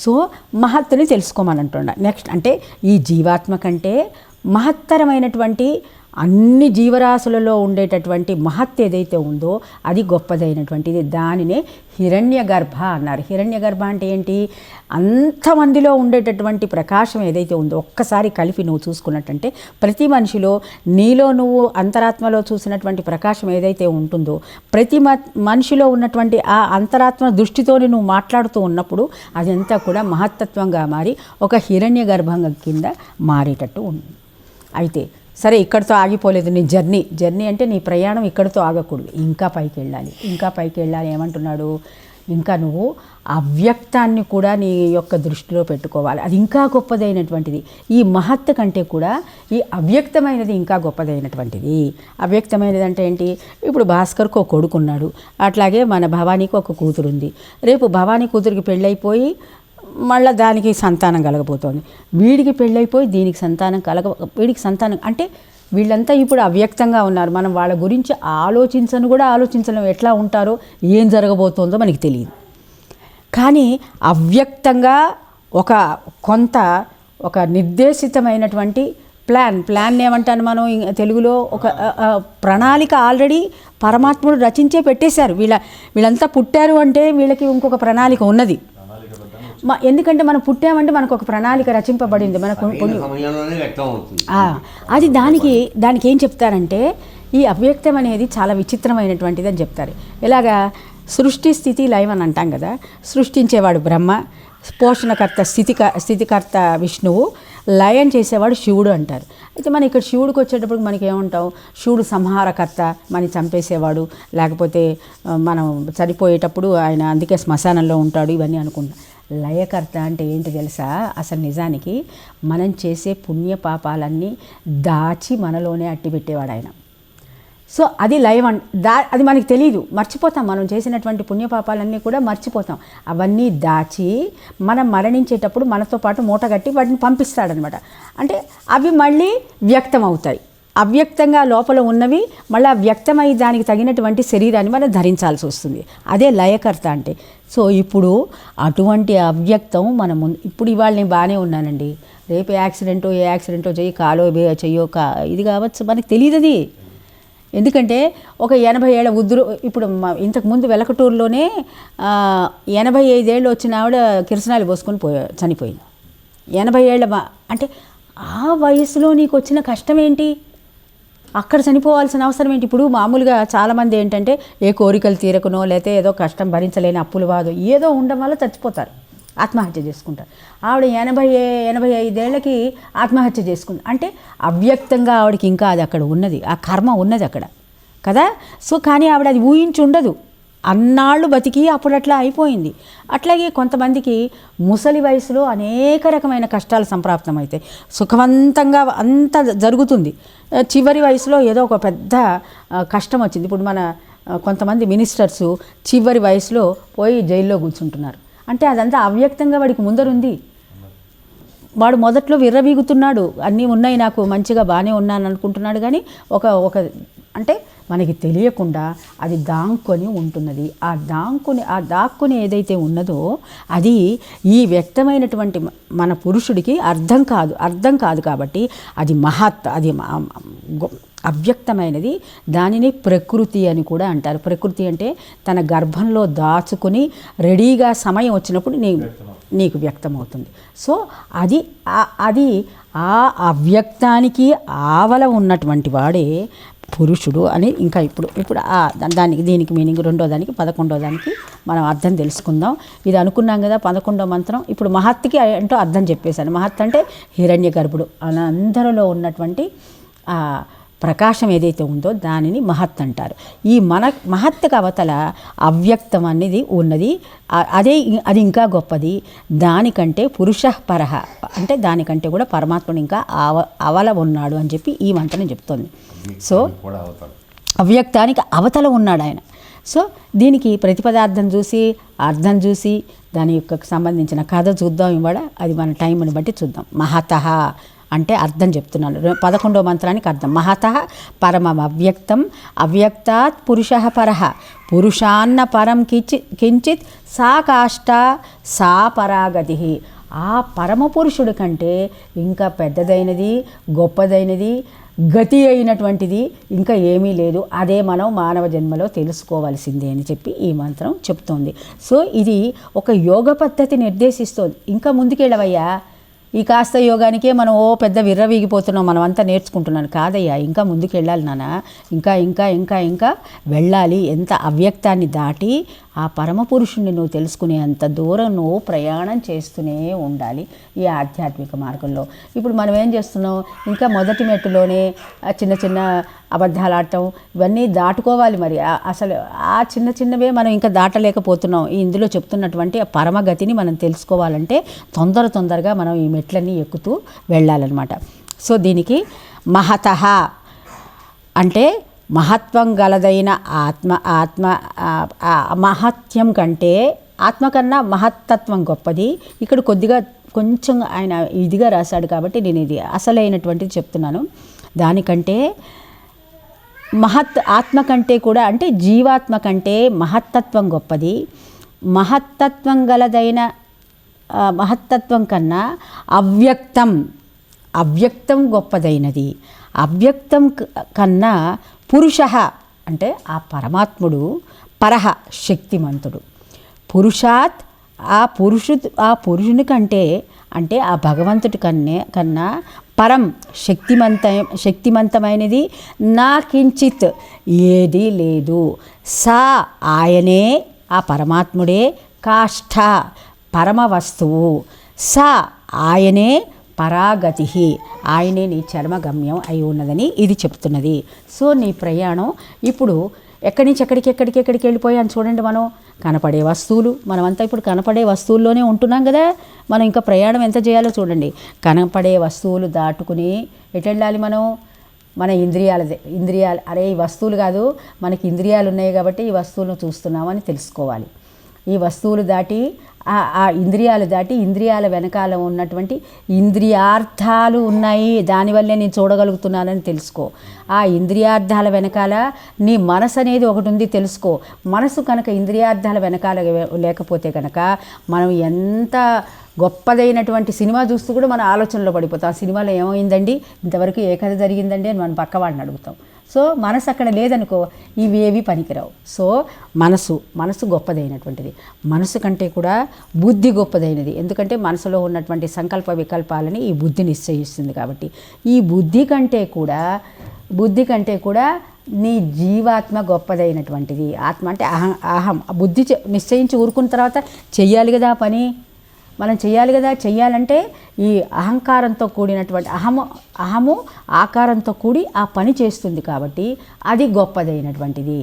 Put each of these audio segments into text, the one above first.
So మహత్తుని తెలుసుకోమని అంటున్నా. Next అంటే ఈ జీవాత్మ కంటే మహత్తరమైనటువంటి అన్ని జీవరాశులలో ఉండేటటువంటి మహత్ ఏదైతే ఉందో అది గొప్పదైనటువంటిది. దానినే హిరణ్య గర్భ అన్నారు. హిరణ్య గర్భ అంటే ఏంటి? అంతమందిలో ఉండేటటువంటి ప్రకాశం ఏదైతే ఉందో ఒక్కసారి కలిపి నువ్వు చూసుకున్నట్టంటే ప్రతి మనిషిలో నీలో నువ్వు అంతరాత్మలో చూసినటువంటి ప్రకాశం ఏదైతే ఉంటుందో ప్రతి మనిషిలో ఉన్నటువంటి ఆ అంతరాత్మ దృష్టితోని నువ్వు మాట్లాడుతూ ఉన్నప్పుడు అదంతా కూడా మహత్తత్వంగా మారి ఒక హిరణ్య గర్భంగా కింద మారేటట్టు ఉంది. అయితే సరే, ఇక్కడితో ఆగిపోలేదు నీ జర్నీ అంటే నీ ప్రయాణం ఇక్కడితో ఆగకూడదు, ఇంకా పైకి వెళ్ళాలి. ఏమంటున్నాడు? ఇంకా నువ్వు అవ్యక్తాన్ని కూడా నీ యొక్క దృష్టిలో పెట్టుకోవాలి. అది ఇంకా గొప్పదైనటువంటిది. ఈ మహత్ కంటే కూడా ఈ అవ్యక్తమైనది ఇంకా గొప్పదైనటువంటిది. అవ్యక్తమైనది అంటే ఏంటి? ఇప్పుడు భాస్కర్కి ఒక కొడుకున్నాడు, అట్లాగే మన భవానీకి ఒక కూతురు ఉంది. రేపు భవానీ కూతురికి పెళ్ళైపోయి మళ్ళీ దానికి సంతానం కలగబోతోంది. వీడికి పెళ్ళైపోయి వీడికి సంతానం అంటే వీళ్ళంతా ఇప్పుడు అవ్యక్తంగా ఉన్నారు. మనం వాళ్ళ గురించి ఆలోచించలేం. ఎట్లా ఉంటారో ఏం జరగబోతోందో మనకి తెలియదు. కానీ అవ్యక్తంగా ఒక నిర్దేశితమైనటువంటి ప్లాన్ ఏమంటాను మనం తెలుగులో, ఒక ప్రణాళిక ఆల్రెడీ పరమాత్ముడు రచించే పెట్టేశారు. వీళ్ళంతా పుట్టారు అంటే వీళ్ళకి ఇంకొక ప్రణాళిక ఉన్నది. ఎందుకంటే మనం పుట్టామంటే మనకు ఒక ప్రణాళిక రచింపబడింది. మనకు అది దానికి ఏం చెప్తారంటే ఈ అవ్యక్తం అనేది చాలా విచిత్రమైనటువంటిది అని చెప్తారు. ఇలాగా సృష్టి స్థితి లయం అని అంటాం కదా. సృష్టించేవాడు బ్రహ్మ, పోషణకర్త స్థితికర్త విష్ణువు, లయం చేసేవాడు శివుడు అంటారు. అయితే మనం ఇక్కడ శివుడికి వచ్చేటప్పుడు మనకి ఏమంటాం? శివుడు సంహారకర్త, మనం చంపేసేవాడు, లేకపోతే మనం చనిపోయేటప్పుడు ఆయన అందుకే శ్మశానంలో ఉంటాడు, ఇవన్నీ అనుకుంటాం. లయకర్త అంటే ఏంటి తెలుసా? అసలు నిజానికి మనం చేసే పుణ్య పాపాలన్నీ దాచి మనలోనే అట్టిపెట్టేవాడు ఆయన. సో అది లయం. అది మనకి తెలియదు, మర్చిపోతాం. మనం చేసినటువంటి పుణ్యపాపాలన్నీ కూడా మర్చిపోతాం. అవన్నీ దాచి మనం మరణించేటప్పుడు మనతో పాటు మూటగట్టి వాటిని పంపిస్తాడనమాట. అంటే అవి మళ్ళీ వ్యక్తం అవుతాయి. అవ్యక్తంగా లోపల ఉన్నవి మళ్ళీ వ్యక్తమై దానికి తగినటువంటి శరీరాన్ని మనం ధరించాల్సి వస్తుంది. అదే లయకర్త అంటే. సో ఇప్పుడు అటువంటి అవ్యక్తం మన ముందు, ఇప్పుడు ఇవాళ నేను బాగానే ఉన్నానండి, రేపు ఏ యాక్సిడెంటో కాలో చెయ్యో ఇది కావచ్చు, మనకు తెలియదు అది. ఎందుకంటే ఒక 80 ఏళ్ల ఇప్పుడు ఇంతకుముందు వెలకటూరులోనే 85 ఏళ్ళు వచ్చిన ఆవిడ కిరసనాలు పోసుకొని చనిపోయింది. 80 ఏళ్ళ అంటే ఆ వయసులో నీకు వచ్చిన కష్టం ఏంటి? అక్కడ చనిపోవాల్సిన అవసరం ఏంటి? ఇప్పుడు మామూలుగా చాలామంది ఏంటంటే ఏ కోరికలు తీరకునో లేకపోతే ఏదో కష్టం భరించలేని అప్పులు వాదో ఏదో ఉండడం వల్ల చచ్చిపోతారు, ఆత్మహత్య చేసుకుంటారు. ఆవిడ 85 ఏళ్ళకి ఆత్మహత్య చేసుకుంది అంటే అవ్యక్తంగా ఆవిడకి ఇంకా అది అక్కడ ఉన్నది, ఆ కర్మ ఉన్నది అక్కడ కదా. సో కానీ ఆవిడ అది ఊహించి ఉండదు, అన్నాళ్ళు బతికి అప్పుడు అట్లా అయిపోయింది. అట్లాగే కొంతమందికి ముసలి వయసులో అనేక రకమైన కష్టాలు సంప్రాప్తమవుతాయి, సుఖవంతంగా అంతా జరుగుతుంది, చివరి వయసులో ఏదో ఒక పెద్ద కష్టం వచ్చింది. ఇప్పుడు మన కొంతమంది మినిస్టర్సు చివరి వయసులో పోయి జైల్లో కూర్చుంటున్నారు అంటే అదంతా అవ్యక్తంగా వాడికి ముందరుంది. వాడు మొదట్లో విర్రవీగుతున్నాడు, అన్నీ ఉన్నాయి, నాకు మంచిగా బాగానే ఉన్నాను అనుకుంటున్నాడు. కానీ ఒక అంటే మనకి తెలియకుండా అది దాంకొని ఉంటున్నది. ఆ దాక్కుని ఏదైతే ఉన్నదో అది ఈ వ్యక్తమైనటువంటి మన పురుషుడికి అర్థం కాదు కాబట్టి అది మహత్, అది అవ్యక్తమైనది. దానిని ప్రకృతి అని కూడా అంటారు. ప్రకృతి అంటే తన గర్భంలో దాచుకుని రెడీగా సమయం వచ్చినప్పుడు నీకు వ్యక్తమవుతుంది. సో అది ఆ అవ్యక్తానికి ఆవల ఉన్నటువంటి వాడే పురుషుడు అని. ఇంకా ఇప్పుడు దీనికి మీనింగ్ 2వ దానికి 11వ దానికి మనం అర్థం తెలుసుకుందాం. ఇది అనుకున్నాం కదా 11వ మంత్రం. ఇప్పుడు మహత్కి అంటూ అర్థం చెప్పేశాను. మహత్ అంటే హిరణ్య గర్భుడు అందరిలో ఉన్నటువంటి ప్రకాశం ఏదైతే ఉందో దానిని మహత్ అంటారు. ఈ మహత్తుకు అవతల అవ్యక్తం అనేది ఉన్నది, అది ఇంకా గొప్పది. దానికంటే పురుషః పరః అంటే దానికంటే కూడా పరమాత్ముడు ఇంకా అవల ఉన్నాడు అని చెప్పి ఈ మంత్రం చెప్తోంది. సో అవ్యక్తానికి అవతల ఉన్నాడు ఆయన. సో దీనికి ప్రతిపదార్థం చూసి అర్థం చూసి దాని యొక్క సంబంధించిన కథ చూద్దాం ఇవాళ. అది మన టైంని బట్టి చూద్దాం. మహతః అంటే అర్థం చెప్తున్నాను. 11వ మంత్రానికి అర్థం. మహతః పరమం అవ్యక్తం అవ్యక్తాత్ పురుషః పరః పురుషాన్న పరం కించిత్ సా కాష్ట సా పరాగతి. ఆ పరమపురుషుడి కంటే ఇంకా పెద్దదైనది, గొప్పదైనది, గతి అయినటువంటిది ఇంకా ఏమీ లేదు. అదే మనం మానవ జన్మలో తెలుసుకోవాల్సిందే అని చెప్పి ఈ మంత్రం చెప్తోంది. సో ఇది ఒక యోగ పద్ధతి నిర్దేశిస్తోంది. ఇంకా ముందుకెళ్ళవయ్యా, ఈ కాస్త యోగానికే మనం పెద్ద విర్రవీగిపోతున్నాం, మనం అంతా నేర్చుకుంటున్నాను కాదయ్యా, ఇంకా ముందుకు వెళ్ళాలి నాన్న, ఇంకా ఇంకా ఇంకా ఇంకా వెళ్ళాలి. ఎంత అవ్యక్తాన్ని దాటి ఆ పరమపురుషుణ్ణి నువ్వు తెలుసుకునే అంత దూరం నువ్వు ప్రయాణం చేస్తూనే ఉండాలి ఈ ఆధ్యాత్మిక మార్గంలో. ఇప్పుడు మనం ఏం చేస్తున్నాం, ఇంకా మొదటి మెట్టులోనే చిన్న చిన్న అబద్ధాలు ఆడటం ఇవన్నీ దాటుకోవాలి. మరి అసలు ఆ చిన్న చిన్నవే మనం ఇంకా దాటలేకపోతున్నాం. ఇందులో చెప్తున్నటువంటి ఆ పరమగతిని మనం తెలుసుకోవాలంటే తొందరగా మనం ఈ మెట్లన్నీ ఎక్కుతూ వెళ్ళాలన్నమాట. సో దీనికి మహతః అంటే మహత్వం గలదైన ఆత్మ మహత్యం కంటే ఆత్మ కన్నా మహత్తత్వం గొప్పది. ఇక్కడ కొంచెం ఆయన ఇదిగా రాశాడు కాబట్టి నేను ఇది అసలైనటువంటిది చెప్తున్నాను. దానికంటే ఆత్మ కంటే కూడా అంటే జీవాత్మ కంటే మహత్తత్వం గొప్పది. మహత్తత్వం గలదైన మహత్తత్వం కన్నా అవ్యక్తం గొప్పదైనది. అవ్యక్తం కన్నా పురుషః అంటే ఆ పరమాత్ముడు పరః శక్తిమంతుడు. పురుషాత్ ఆ పురుషుని కంటే అంటే ఆ భగవంతుడి కన్నా పరం శక్తిమంతమైనది నా కించిత్ ఏదీ లేదు. సా ఆయనే ఆ పరమాత్ముడే కాష్ఠ పరమ వస్తువు. సా ఆయనే పరాగతి ఆయనే నీ చర్మగమ్యం అయి ఉన్నదని ఇది చెప్తున్నది. సో నీ ప్రయాణం ఇప్పుడు ఎక్కడి నుంచి ఎక్కడికి వెళ్ళిపోయాను చూడండి. మనం కనపడే వస్తువులు, మనమంతా ఇప్పుడు కనపడే వస్తువుల్లోనే ఉంటున్నాం కదా. మనం ఇంకా ప్రయాణం ఎంత చేయాలో చూడండి. కనపడే వస్తువులు దాటుకుని ఎటు వెళ్ళాలి మనం? మన ఇంద్రియాలు అరే ఈ వస్తువులు కాదు, మనకి ఇంద్రియాలు ఉన్నాయి కాబట్టి ఈ వస్తువులను చూస్తున్నామని తెలుసుకోవాలి. ఈ వస్తువులు దాటి ఆ ఇంద్రియాలు దాటి ఇంద్రియాల వెనకాల ఉన్నటువంటి ఇంద్రియార్థాలు ఉన్నాయి, దానివల్లే నేను చూడగలుగుతున్నానని తెలుసుకో. ఆ ఇంద్రియార్థాల వెనకాల నీ మనసు అనేది ఒకటి ఉంది తెలుసుకో. మనసు కనుక ఇంద్రియార్థాల వెనకాల లేకపోతే కనుక మనం ఎంత గొప్పదైనటువంటి సినిమా చూస్తూ కూడా మన ఆలోచనలో పడిపోతాం. ఆ సినిమాలో ఏమైందండి, ఇంతవరకు ఏ కథ జరిగిందండి అని మనం పక్కవాడిని అడుగుతాం. సో మనసు అక్కడ లేదనుకో ఇవి ఏవి పనికిరావు. సో మనసు గొప్పదైనటువంటిది. మనసు కంటే కూడా బుద్ధి గొప్పదైనది. ఎందుకంటే మనసులో ఉన్నటువంటి సంకల్ప వికల్పాలని ఈ బుద్ధి నిశ్చయిస్తుంది కాబట్టి. ఈ బుద్ధి కంటే కూడా నీ జీవాత్మ గొప్పదైనటువంటిది. ఆత్మ అంటే అహం. బుద్ధి నిశ్చయించి ఊరుకున్న తర్వాత చెయ్యాలి కదా పని, మనం చెయ్యాలి కదా. చెయ్యాలంటే ఈ అహంకారంతో కూడినటువంటి అహము ఆకారంతో కూడి ఆ పని చేస్తుంది కాబట్టి అది గొప్పదైనటువంటిది.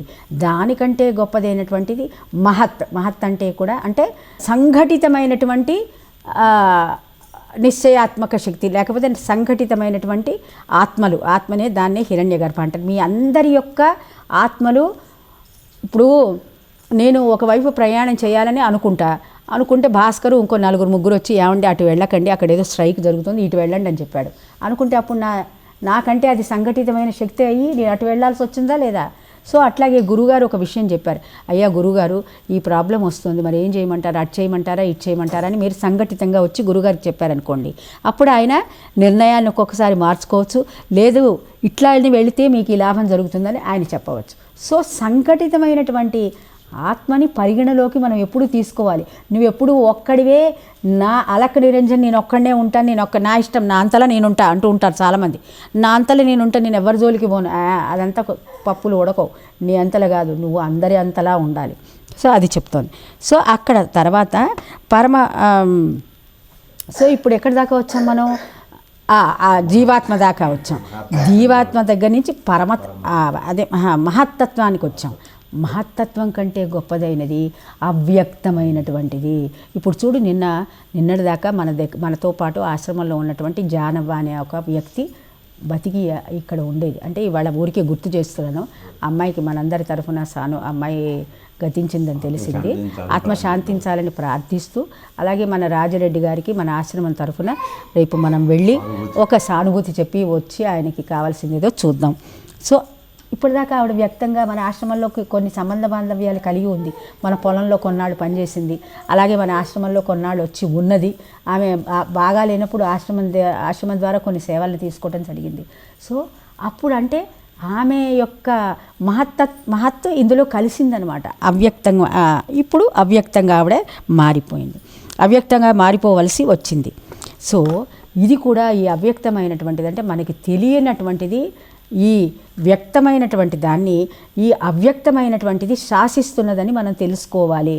దానికంటే గొప్పదైనటువంటిది మహత్ అంటే కూడా అంటే సంఘటితమైనటువంటి నిశ్చయాత్మక శక్తి, లేకపోతే సంఘటితమైనటువంటి ఆత్మనే దాన్నే హిరణ్యగర్భ అంటారు. మీ అందరి యొక్క ఆత్మలు ఇప్పుడు నేను ఒకవైపు ప్రయాణం చేయాలని అనుకుంటే భాస్కరు ఇంకో 4-3 వచ్చి ఏమండి అటు వెళ్ళకండి, అక్కడ ఏదో స్ట్రైక్ జరుగుతుంది, ఇటు వెళ్ళండి అని చెప్పాడు అనుకుంటే అప్పుడు నాకంటే అది సంఘటితమైన శక్తి అయ్యి నేను అటు వెళ్ళాల్సి వచ్చిందా లేదా? సో అట్లాగే గురుగారు ఒక విషయం చెప్పారు. అయ్యా గురుగారు ఈ ప్రాబ్లం వస్తుంది, మరి ఏం చేయమంటారు, అటు చేయమంటారా ఇటు చేయమంటారా అని మీరు సంఘటితంగా వచ్చి గురుగారికి చెప్పారనుకోండి, అప్పుడు ఆయన నిర్ణయాన్ని ఒక్కొక్కసారి మార్చుకోవచ్చు. లేదు ఇట్లా వెళితే మీకు ఈ లాభం జరుగుతుందని ఆయన చెప్పవచ్చు. సో సంఘటితమైనటువంటి ఆత్మని పరిగణలోకి మనం ఎప్పుడు తీసుకోవాలి. నువ్వు ఎప్పుడు ఒక్కడివే నా అలక నిరంజన్ నేను ఒక్కడనే ఉంటాను, నా ఇష్టం నా అంతలా నేనుంటా అంటూ ఉంటారు చాలామంది. నా అంతలా నేనుంటా, నేను ఎవరి జోలికి పోను, అదంతా పప్పులు ఉడకవు, నీ అంతలా కాదు, నువ్వు అందరి అంతలా ఉండాలి. సో అది చెప్తోంది. సో అక్కడ తర్వాత సో ఇప్పుడు ఎక్కడి దాకా వచ్చాం మనం? ఆ జీవాత్మ దాకా వచ్చాం. జీవాత్మ దగ్గర నుంచి మహత్తత్వానికి వచ్చాం. మహత్తత్వం కంటే గొప్పదైనది అవ్యక్తమైనటువంటిది. ఇప్పుడు చూడు నిన్నటిదాకా మనతో పాటు ఆశ్రమంలో ఉన్నటువంటి జానవ్వ అనే ఒక వ్యక్తి బతికి ఇక్కడ ఉండేది. అంటే ఇవాళ ఊరికే గుర్తు చేస్తున్నాను. అమ్మాయికి మనందరి తరఫున అమ్మాయి గతించిందని తెలిసింది. ఆత్మ శాంతించాలని ప్రార్థిస్తూ, అలాగే మన రాజరెడ్డి గారికి మన ఆశ్రమం తరఫున రేపు మనం వెళ్ళి ఒక సానుభూతి చెప్పి వచ్చి ఆయనకి కావాల్సిందేదో చూద్దాం. సో ఇప్పటిదాకా ఆవిడ వ్యక్తంగా మన ఆశ్రమంలోకి కొన్ని సంబంధ బాంధవ్యాలు కలిగి ఉంది. మన పొలంలో కొన్నాళ్ళు పనిచేసింది, అలాగే మన ఆశ్రమంలో కొన్నాళ్ళు వచ్చి ఉన్నది. ఆమె బాగా లేనప్పుడు ఆశ్రమం ద్వారా కొన్ని సేవలను తీసుకోవడం జరిగింది. సో అప్పుడు అంటే ఆమె యొక్క మహత్తు ఇందులో కలిసిందనమాట. అవ్యక్తంగా ఇప్పుడు అవ్యక్తంగా ఆవిడ మారిపోయింది, అవ్యక్తంగా మారిపోవలసి వచ్చింది. సో ఇది కూడా ఈ అవ్యక్తమైనటువంటిది అంటే మనకి తెలియనటువంటిది ఈ వ్యక్తమైనటువంటి దాన్ని ఈ అవ్యక్తమైనటువంటిది శాసిస్తున్నదని మనం తెలుసుకోవాలి.